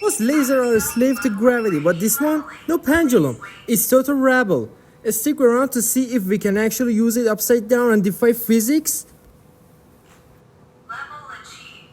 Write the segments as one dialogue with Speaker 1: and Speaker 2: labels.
Speaker 1: Most lasers are a slave to gravity, but this one, no pendulum. It's total rebel. Stick around to see if we can actually use it upside down and defy physics.
Speaker 2: Level achieved.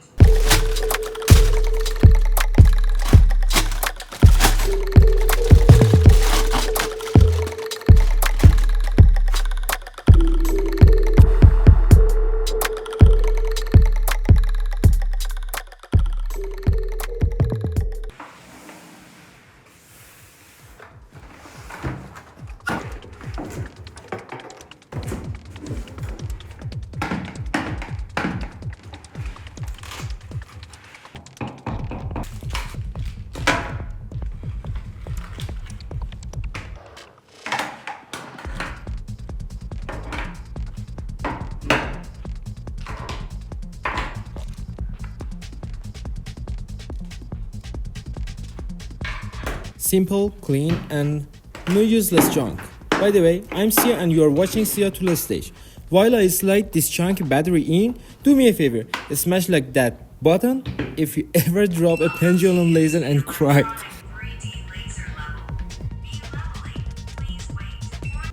Speaker 1: Simple, clean, and no useless junk. By the way, I'm Sia and you are watching Sia Tool Stage. While I slide this chunky battery in, do me a favor, smash like that button if you ever drop a pendulum laser and cried.
Speaker 2: 3D laser level. Be leveling. Please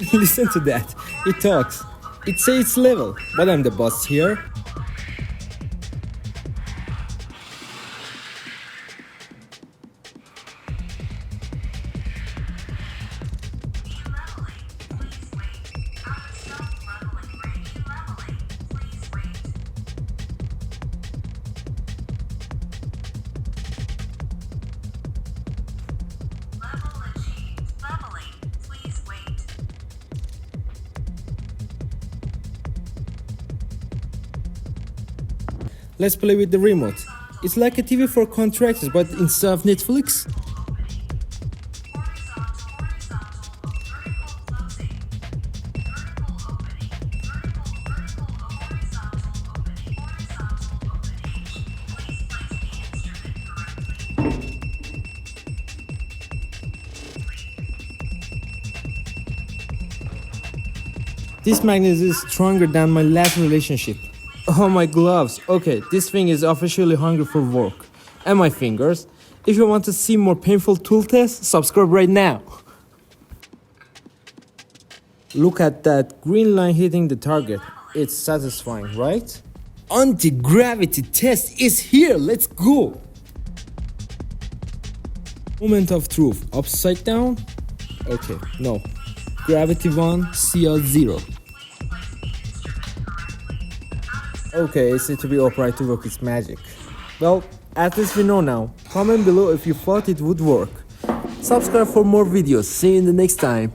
Speaker 2: wait.
Speaker 1: Listen to that, it talks. It says it's level, but I'm the boss here.
Speaker 2: Be leveling. Please wait. Out of self-leveling rate. Be leveling. Please wait. Level achieved. Leveling. Please wait.
Speaker 1: Let's play with the remote. It's like a TV for contractors, but instead of Netflix. This magnet is stronger than my last relationship. Oh, my gloves. Okay, this thing is officially hungry for work. And my fingers. If you want to see more painful tool tests, subscribe right now. Look at that green line hitting the target. It's satisfying, right? Anti-gravity test is here. Let's go. Moment of truth. Upside down? Okay, no. Gravity 1, CL 0. Okay, it's to be upright to work its magic. Well, at least we know now. Comment below if you thought it would work. Subscribe for more videos. See you in the next time.